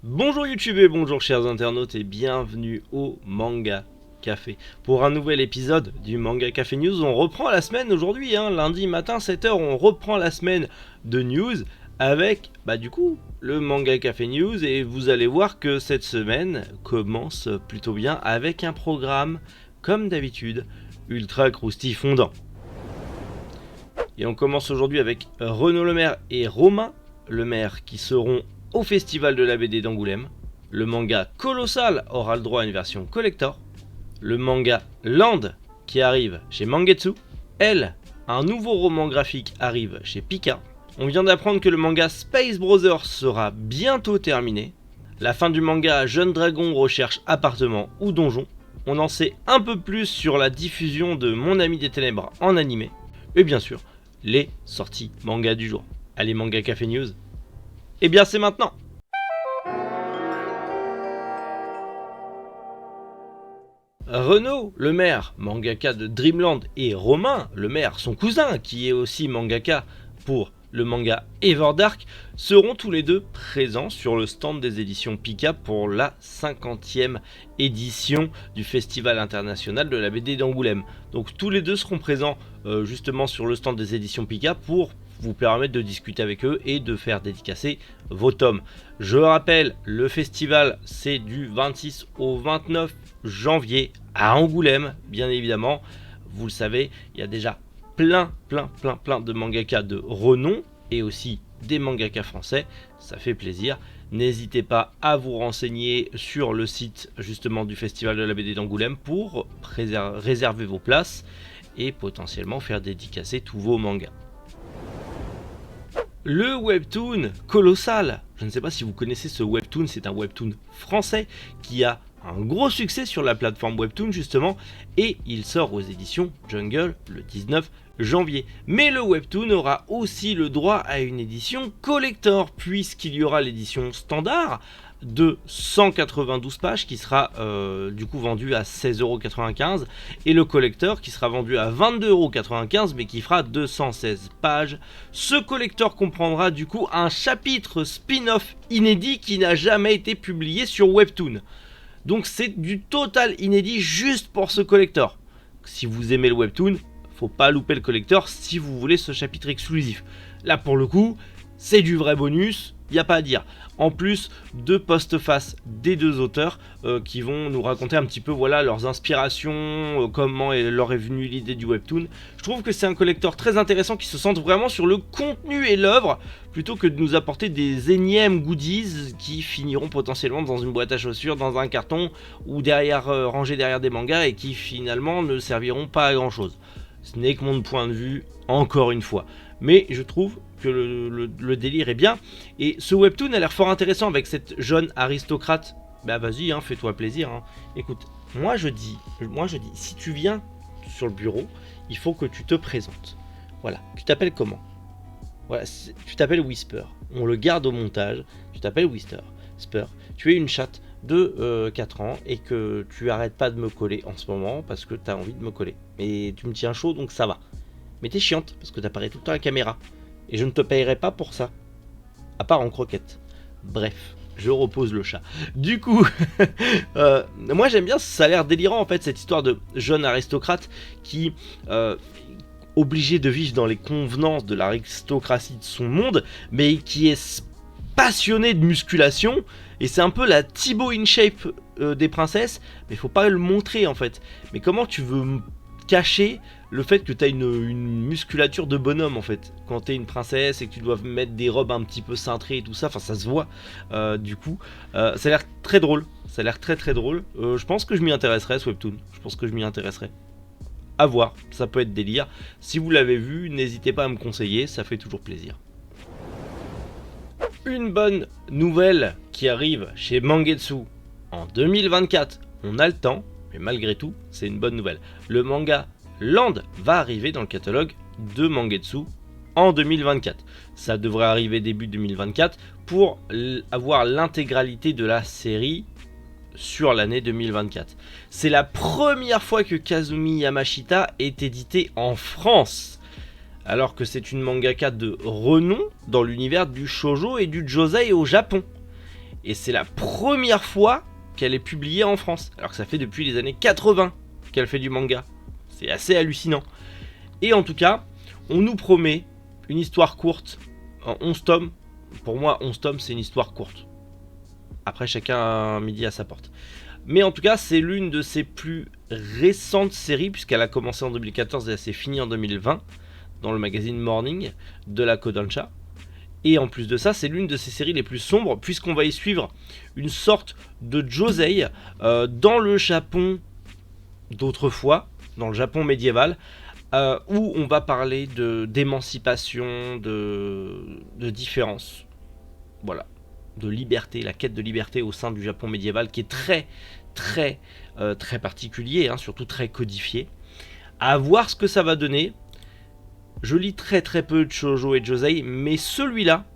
Bonjour YouTube et bonjour chers internautes et bienvenue au Manga Café. Pour un nouvel épisode du Manga Café News, on reprend la semaine aujourd'hui, lundi matin 7h, on reprend la semaine de news avec le Manga Café News et vous allez voir que cette semaine commence plutôt bien avec un programme comme d'habitude ultra croustifondant. Et on commence aujourd'hui avec Renaud Lemaire et Romain Lemaire qui seront au Festival de la BD d'Angoulême. Le manga Colossal aura le droit à une version collector. Le manga Land qui arrive chez Mangetsu. Elle, un nouveau roman graphique arrive chez Pika. On vient d'apprendre que le manga Space Brothers sera bientôt terminé. La fin du manga Jeune Dragon recherche appartement ou donjon. On en sait un peu plus sur la diffusion de Mon Ami des Ténèbres en animé. Et bien sûr, les sorties manga du jour. Allez, Manga Café News. Eh bien c'est maintenant. Renaud Lemaire, mangaka de Dreamland, et Romain Lemaire, son cousin, qui est aussi mangaka pour le manga Everdark, seront tous les deux présents sur le stand des éditions Pika pour la 50e édition du Festival international de la BD d'Angoulême. Donc tous les deux seront présents justement sur le stand des éditions Pika pour vous permettre de discuter avec eux et de faire dédicacer vos tomes. Je rappelle, le festival c'est du 26 au 29 janvier à Angoulême, bien évidemment. Vous le savez, il y a déjà plein de mangaka de renom et aussi des mangaka français, ça fait plaisir. N'hésitez pas à vous renseigner sur le site justement du Festival de la BD d'Angoulême pour réserver vos places et potentiellement faire dédicacer tous vos mangas. Le webtoon Colossal, je ne sais pas si vous connaissez ce webtoon, c'est un webtoon français qui a un gros succès sur la plateforme Webtoon justement, et il sort aux éditions Jungle le 19 janvier. Mais le Webtoon aura aussi le droit à une édition collector, puisqu'il y aura l'édition standard de 192 pages qui sera du coup vendu à 16,95€ et le collector qui sera vendu à 22,95€ mais qui fera 216 pages. Ce collector comprendra du coup un chapitre spin-off inédit qui n'a jamais été publié sur Webtoon. Donc c'est du total inédit juste pour ce collector. Si vous aimez le webtoon, faut pas louper le collector si vous voulez ce chapitre exclusif. Là pour le coup, c'est du vrai bonus, y a pas à dire. En plus de post-face des deux auteurs qui vont nous raconter un petit peu leurs inspirations, comment leur est venue l'idée du webtoon. Je trouve que c'est un collector très intéressant qui se centre vraiment sur le contenu et l'œuvre plutôt que de nous apporter des énièmes goodies qui finiront potentiellement dans une boîte à chaussures, dans un carton ou rangés derrière des mangas et qui finalement ne serviront pas à grand chose. Ce n'est que mon point de vue, encore une fois. Mais je trouve que le délire est bien. Et ce webtoon a l'air fort intéressant avec cette jeune aristocrate. Bah vas-y, fais-toi plaisir. Écoute, moi je dis, si tu viens sur le bureau, il faut que tu te présentes. Voilà, tu t'appelles comment ? Voilà, tu t'appelles Whisper. On le garde au montage. Tu t'appelles Whisper. Tu es une chatte de 4 ans et que tu arrêtes pas de me coller en ce moment parce que tu as envie de me coller. Mais tu me tiens chaud donc ça va. Mais t'es chiante parce que t'apparais tout le temps à la caméra. Et je ne te payerai pas pour ça. À part en croquette. Bref, je repose le chat. Du coup, moi j'aime bien, ça a l'air délirant en fait cette histoire de jeune aristocrate qui obligé de vivre dans les convenances de l'aristocratie de son monde, mais qui est passionné de musculation. Et c'est un peu la Thibaut InShape des princesses, mais faut pas le montrer en fait. Mais comment tu veux cacher le fait que tu as une musculature de bonhomme en fait quand tu es une princesse et que tu dois mettre des robes un petit peu cintrées et tout ça, enfin ça se voit du coup. Ça a l'air très drôle, ça a l'air très drôle. Je pense que je m'y intéresserai ce webtoon, à voir, ça peut être délire. Si vous l'avez vu, n'hésitez pas à me conseiller, ça fait toujours plaisir. Une bonne nouvelle qui arrive chez Mangetsu en 2024. On a le temps, mais malgré tout, c'est une bonne nouvelle. Le manga Land va arriver dans le catalogue de Mangetsu en 2024. Ça devrait arriver début 2024 pour avoir l'intégralité de la série sur l'année 2024. C'est la première fois que Kazumi Yamashita est édité en France. alors que c'est une mangaka de renom dans l'univers du shoujo et du josei au Japon. et c'est la première fois qu'elle est publiée en France, alors que ça fait depuis les années 80 qu'elle fait du manga. C'est assez hallucinant. Et en tout cas, on nous promet une histoire courte en 11 tomes. Pour moi, 11 tomes, c'est une histoire courte. Après, chacun a midi à sa porte. Mais en tout cas, c'est l'une de ses plus récentes séries, puisqu'elle a commencé en 2014 et elle s'est finie en 2020, dans le magazine Morning de la Kodansha. Et en plus de ça, c'est l'une de ses séries les plus sombres, puisqu'on va y suivre une sorte de josei dans le Japon d'autrefois, dans le Japon médiéval, où on va parler d'émancipation, de différence. Voilà. De liberté, la quête de liberté au sein du Japon médiéval qui est très particulier, hein, surtout très codifié. À voir ce que ça va donner. Je lis très peu de shoujo et de josei, mais celui-là,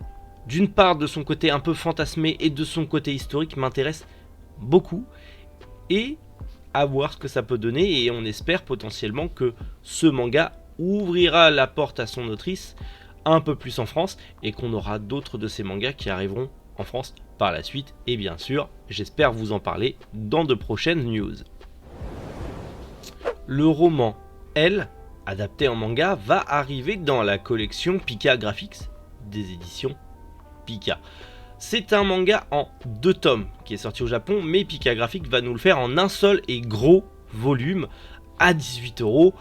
d'une part de son côté un peu fantasmé et de son côté historique, m'intéresse beaucoup. Et à voir ce que ça peut donner, et on espère potentiellement que ce manga ouvrira la porte à son autrice un peu plus en France, et qu'on aura d'autres de ces mangas qui arriveront en France par la suite, et bien sûr, j'espère vous en parler dans de prochaines news. Le roman Elle, adapté en manga, va arriver dans la collection Pika Graphics des éditions Pika. C'est un manga en 2 tomes qui est sorti au Japon, mais Pika Graphics va nous le faire en un seul et gros volume à 18€,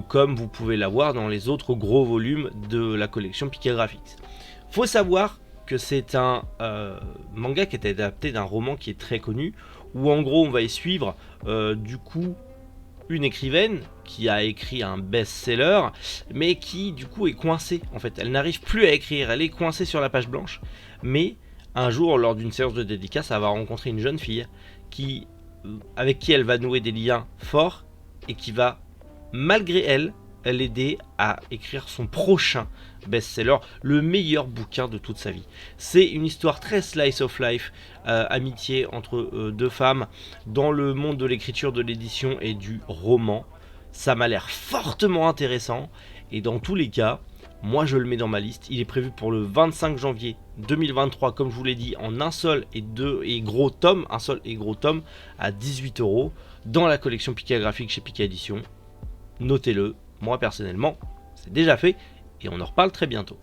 comme vous pouvez l'avoir dans les autres gros volumes de la collection Pika Graphics. Faut savoir que c'est un manga qui est adapté d'un roman qui est très connu, où en gros on va y suivre du coup une écrivaine qui a écrit un best-seller, mais qui du coup est coincée en fait. Elle n'arrive plus à écrire, elle est coincée sur la page blanche, mais un jour lors d'une séance de dédicace, elle va rencontrer une jeune fille avec qui elle va nouer des liens forts et qui va, malgré elle, l'aider à écrire son prochain best-seller, le meilleur bouquin de toute sa vie. C'est une histoire très slice of life, amitié entre 2 femmes dans le monde de l'écriture, de l'édition et du roman. Ça m'a l'air fortement intéressant, et dans tous les cas, moi je le mets dans ma liste. Il est prévu pour le 25 janvier 2023, comme je vous l'ai dit, en un seul et gros tome, à 18€ dans la collection Pika Graphics chez Pika Édition. Notez-le, moi personnellement, c'est déjà fait, et on en reparle très bientôt.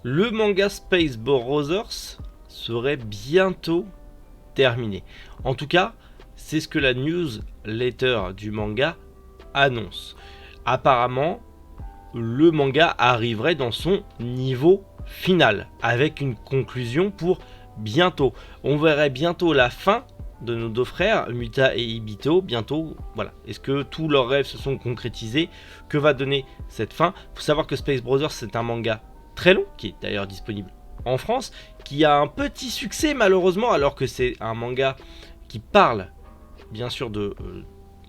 Le manga Space Brothers serait bientôt terminé. En tout cas, c'est ce que la newsletter du manga annonce. Apparemment, le manga arriverait dans son niveau final, avec une conclusion pour bientôt. On verrait bientôt la fin de nos 2 frères, Muta et Ibito, bientôt. Voilà. Est-ce que tous leurs rêves se sont concrétisés? Que va donner cette fin? Il faut savoir que Space Brothers, c'est un manga très long, qui est d'ailleurs disponible en France, qui a un petit succès malheureusement, alors que c'est un manga qui parle bien sûr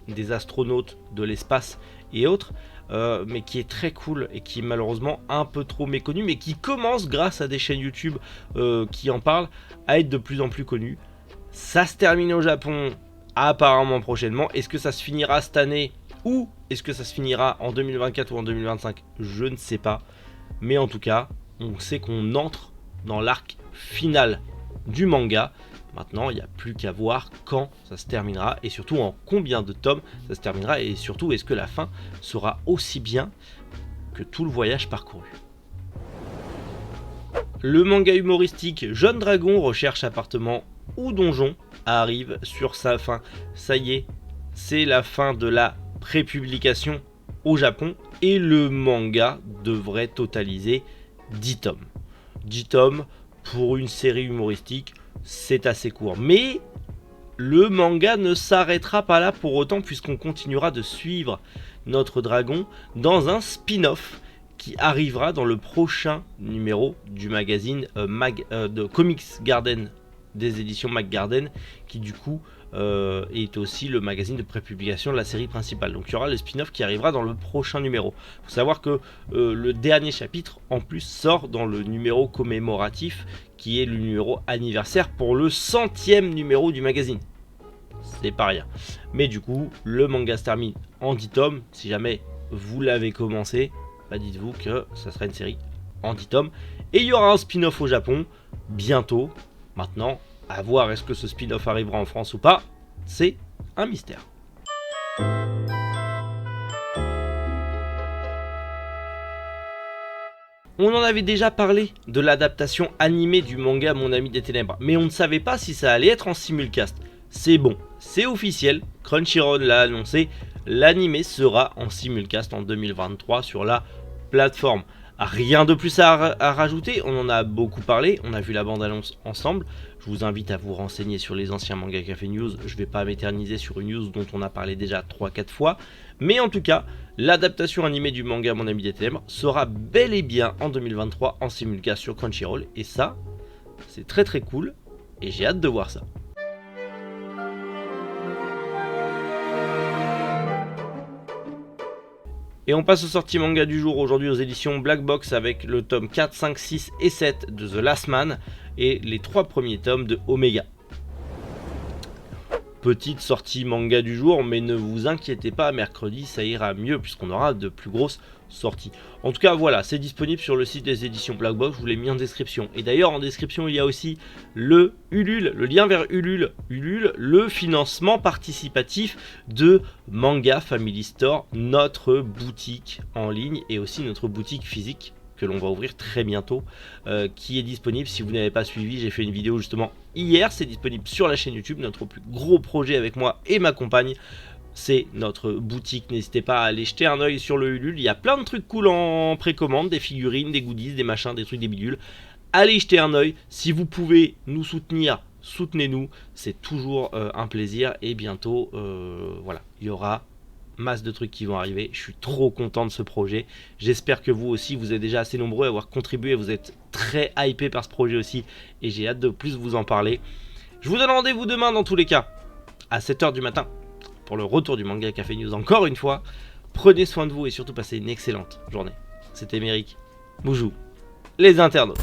des astronautes, de l'espace et autres, mais qui est très cool et qui est malheureusement un peu trop méconnu, mais qui commence, grâce à des chaînes YouTube qui en parlent, à être de plus en plus connu. Ça se termine au Japon apparemment prochainement. Est-ce que ça se finira cette année, ou est-ce que ça se finira en 2024 ou en 2025? Je ne sais pas, mais en tout cas on sait qu'on entre dans l'arc final du manga. Maintenant, il n'y a plus qu'à voir quand ça se terminera, et surtout en combien de tomes ça se terminera, et surtout est-ce que la fin sera aussi bien que tout le voyage parcouru. Le manga humoristique Jeune Dragon recherche appartement ou donjon arrive sur sa fin. Ça y est, c'est la fin de la prépublication au Japon, et le manga devrait totaliser 10 tomes. 10 tomes pour une série humoristique, c'est assez court. Mais le manga ne s'arrêtera pas là pour autant, puisqu'on continuera de suivre notre dragon dans un spin-off qui arrivera dans le prochain numéro du magazine de Comics Garden des éditions McGarden, qui du coup est aussi le magazine de prépublication de la série principale. Donc il y aura le spin-off qui arrivera dans le prochain numéro. Il faut savoir que le dernier chapitre en plus sort dans le numéro commémoratif, qui est le numéro anniversaire pour le 100e numéro du magazine. C'est pas rien. Mais du coup, le manga se termine en 10 tomes. Si jamais vous l'avez commencé, bah dites-vous que ça sera une série en 10 tomes. Et il y aura un spin-off au Japon, bientôt. Maintenant, à voir est-ce que ce spin-off arrivera en France ou pas, c'est un mystère. On en avait déjà parlé de l'adaptation animée du manga Mon Ami des Ténèbres, mais on ne savait pas si ça allait être en simulcast. C'est bon, c'est officiel, Crunchyroll l'a annoncé, l'animé sera en simulcast en 2023 sur la plateforme. Rien de plus à rajouter, on en a beaucoup parlé, on a vu la bande-annonce ensemble. Je vous invite à vous renseigner sur les anciens Manga Café News, je ne vais pas m'éterniser sur une news dont on a parlé déjà 3-4 fois. Mais en tout cas, l'adaptation animée du manga Mon Ami des Ténèbres sera bel et bien en 2023 en simulcast sur Crunchyroll. Et ça, c'est très très cool et j'ai hâte de voir ça. Et on passe aux sorties manga du jour aujourd'hui aux éditions Black Box avec le tome 4, 5, 6 et 7 de The Last Man et les 3 premiers tomes de Omega. Petite sortie manga du jour, mais ne vous inquiétez pas, mercredi ça ira mieux puisqu'on aura de plus grosses sorties. En tout cas voilà, c'est disponible sur le site des éditions Black Box, je vous l'ai mis en description. Et d'ailleurs en description il y a aussi le Ulule, le lien vers Ulule, le financement participatif de Manga Family Store, notre boutique en ligne et aussi notre boutique physique que l'on va ouvrir très bientôt, qui est disponible. Si vous n'avez pas suivi, j'ai fait une vidéo justement hier, c'est disponible sur la chaîne YouTube. Notre plus gros projet avec moi et ma compagne, c'est notre boutique. N'hésitez pas à aller jeter un oeil sur le Ulule, il y a plein de trucs cool en précommande, des figurines, des goodies, des machins, des trucs, des bidules. Allez jeter un oeil, si vous pouvez nous soutenir, soutenez-nous, c'est toujours un plaisir. Et bientôt, voilà, il y aura masse de trucs qui vont arriver, je suis trop content de ce projet, j'espère que vous aussi, vous êtes déjà assez nombreux à avoir contribué, vous êtes très hypés par ce projet aussi, et j'ai hâte de plus vous en parler. Je vous donne rendez-vous demain dans tous les cas, à 7h du matin, pour le retour du Manga Café News encore une fois. Prenez soin de vous et surtout passez une excellente journée. C'était Méric, Moujou, les internautes.